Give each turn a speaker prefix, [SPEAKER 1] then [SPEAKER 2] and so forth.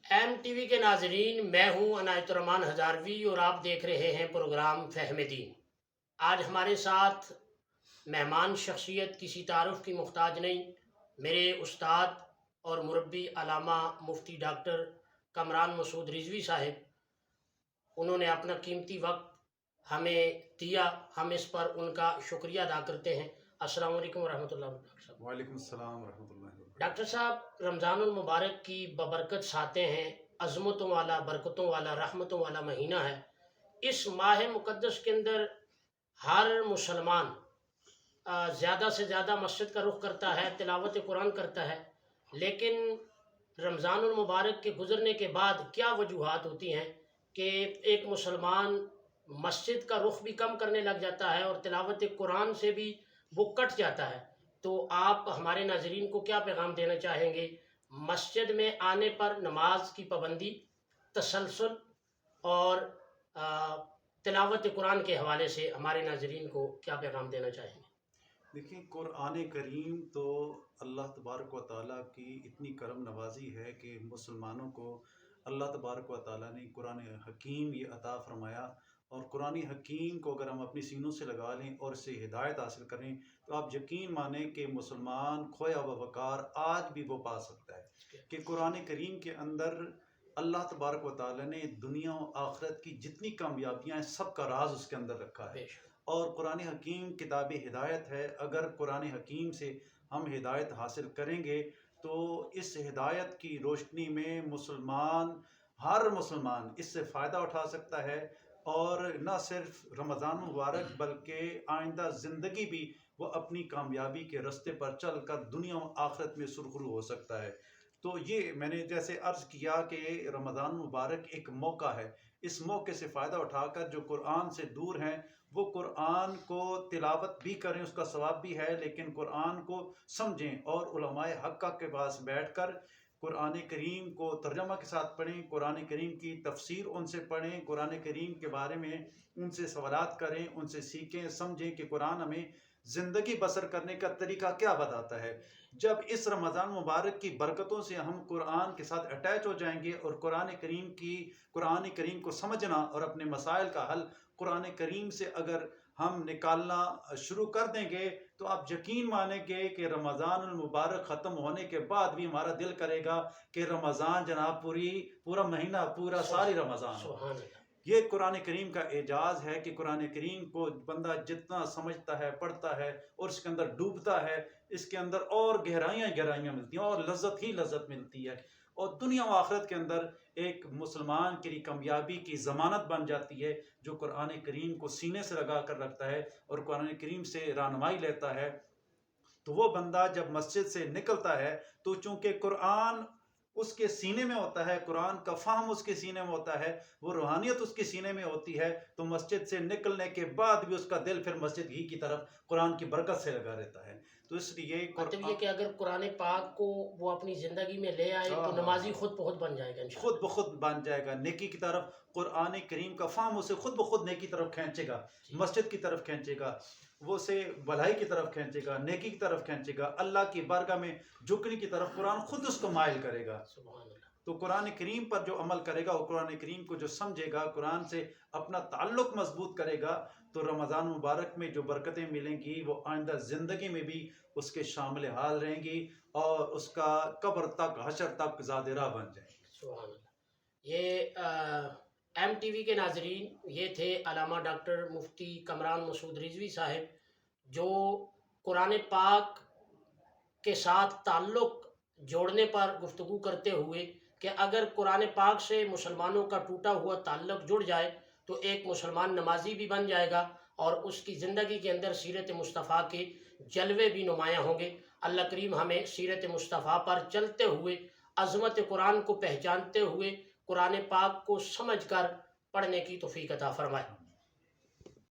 [SPEAKER 1] M T V کے ناظرین، میں ہوں عنایت الرحمن ہزاروی اور آپ دیکھ رہے ہیں پروگرام فہم دین۔ آج ہمارے ساتھ مہمان شخصیت کسی تعارف کی محتاج نہیں، میرے استاد اور مربی علامہ مفتی ڈاکٹر کامران مسعود رضوی صاحب۔ انہوں نے اپنا قیمتی وقت ہمیں دیا، ہم اس پر ان کا شکریہ ادا کرتے ہیں۔ السلام علیکم ورحمۃ اللہ وبرکاتہ۔
[SPEAKER 2] وعلیکم السلام ورحمۃ اللہ وبرکاتہ۔
[SPEAKER 1] ڈاکٹر صاحب، رمضان المبارک کی ببرکت ساتیں ہیں، عظمتوں والا، برکتوں والا، رحمتوں والا مہینہ ہے۔ اس ماہ مقدس کے اندر ہر مسلمان زیادہ سے زیادہ مسجد کا رخ کرتا ہے، تلاوت قرآن کرتا ہے، لیکن رمضان المبارک کے گزرنے کے بعد کیا وجوہات ہوتی ہیں کہ ایک مسلمان مسجد کا رخ بھی کم کرنے لگ جاتا ہے اور تلاوت قرآن سے بھی وہ کٹ جاتا ہے؟ تو آپ ہمارے ناظرین کو کیا پیغام دینا چاہیں گے؟ مسجد میں آنے پر نماز کی پابندی، تسلسل اور تلاوت قرآن کے حوالے سے ہمارے ناظرین کو کیا پیغام دینا چاہیں گے؟
[SPEAKER 2] دیکھیں، قرآن کریم تو اللہ تبارک و تعالیٰ کی اتنی کرم نوازی ہے کہ مسلمانوں کو اللہ تبارک و تعالیٰ نے قرآن حکیم یہ عطا فرمایا، اور قرآن حکیم کو اگر ہم اپنی سینوں سے لگا لیں اور اس سے ہدایت حاصل کریں تو آپ یقین مانیں کہ مسلمان کھویا ہوا وقار آج بھی وہ پا سکتا ہے کہ قرآن کریم کے اندر اللہ تبارک و تعالیٰ نے دنیا و آخرت کی جتنی کامیابیاں ہیں سب کا راز اس کے اندر رکھا ہے۔ اور قرآن حکیم کتاب ہدایت ہے، اگر قرآن حکیم سے ہم ہدایت حاصل کریں گے تو اس ہدایت کی روشنی میں ہر مسلمان اس سے فائدہ اٹھا سکتا ہے، اور نہ صرف رمضان مبارک بلکہ آئندہ زندگی بھی وہ اپنی کامیابی کے راستے پر چل کر دنیا و آخرت میں سرخرو ہو سکتا ہے۔ تو یہ میں نے جیسے عرض کیا کہ رمضان مبارک ایک موقع ہے، اس موقع سے فائدہ اٹھا کر جو قرآن سے دور ہیں وہ قرآن کو تلاوت بھی کریں، اس کا ثواب بھی ہے، لیکن قرآن کو سمجھیں اور علماء حقہ کے پاس بیٹھ کر قرآن کریم کو ترجمہ کے ساتھ پڑھیں، قرآن کریم کی تفسیر ان سے پڑھیں، قرآن کریم کے بارے میں ان سے سوالات کریں، ان سے سیکھیں، سمجھیں کہ قرآن ہمیں زندگی بسر کرنے کا طریقہ کیا بتاتا ہے۔ جب اس رمضان مبارک کی برکتوں سے ہم قرآن کے ساتھ اٹیچ ہو جائیں گے اور قرآن کریم کو سمجھنا اور اپنے مسائل کا حل قرآن کریم سے اگر ہم نکالنا شروع کر دیں گے تو آپ یقین مانیں گے کہ رمضان المبارک ختم ہونے کے بعد بھی ہمارا دل کرے گا کہ رمضان جناب پورا مہینہ، پورا ساری رمضان ہو۔ یہ قرآن کریم کا اعجاز ہے کہ قرآن کریم کو بندہ جتنا سمجھتا ہے، پڑھتا ہے اور اس کے اندر ڈوبتا ہے، اس کے اندر اور گہرائیاں ملتی ہیں اور لذت ہی لذت ملتی ہے، اور دنیا و آخرت کے اندر ایک مسلمان کے لیے کامیابی کی ضمانت بن جاتی ہے جو قرآن کریم کو سینے سے لگا کر رکھتا ہے اور قرآن کریم سے رہنمائی لیتا ہے۔ تو وہ بندہ جب مسجد سے نکلتا ہے تو چونکہ قرآن اس کے سینے میں ہوتا ہے، قرآن کا فہم اس کے سینے میں ہوتا ہے، وہ روحانیت اس کے سینے میں ہوتی ہے، تو مسجد سے نکلنے کے بعد بھی اس کا دل پھر مسجد ہی کی طرف قرآن کی برکت سے لگا رہتا ہے۔ تو اس لیے
[SPEAKER 1] مطلب یہ کہ اگر قرآن پاک کو وہ اپنی زندگی میں لے آئے تو نمازی خود بخود بن جائے گا،
[SPEAKER 2] خود بخود بن جائے گا نیکی کی طرف۔ قرآن کریم کا فہم اسے خود بخود نیکی کی طرف کھینچے گا، مسجد کی طرف کھینچے گا، وہ اسے بھلائی کی طرف کھینچے گا، نیکی کی طرف کھینچے گا، اللہ کی بارگاہ میں جھکنے کی طرف قرآن خود اس کو مائل کرے گا۔ تو قرآن کریم پر جو عمل کرے گا اور قرآن کریم کو جو سمجھے گا، قرآن سے اپنا تعلق مضبوط کرے گا، تو رمضان مبارک میں جو برکتیں ملیں گی وہ آئندہ زندگی میں بھی اس کے شامل حال رہیں گی اور اس کا قبر تک، حشر تک زاد راہ بن جائے گی۔
[SPEAKER 1] سبحان اللہ۔ یہ ایم ٹی وی کے ناظرین، یہ تھے علامہ ڈاکٹر مفتی کامران مسعود رضوی صاحب، جو قرآن پاک کے ساتھ تعلق جوڑنے پر گفتگو کرتے ہوئے کہ اگر قرآن پاک سے مسلمانوں کا ٹوٹا ہوا تعلق جڑ جائے تو ایک مسلمان نمازی بھی بن جائے گا اور اس کی زندگی کے اندر سیرت مصطفیٰ کے جلوے بھی نمایاں ہوں گے۔ اللہ کریم ہمیں سیرت مصطفیٰ پر چلتے ہوئے، عظمت قرآن کو پہچانتے ہوئے، قرآن پاک کو سمجھ کر پڑھنے کی توفیق عطا فرمائے۔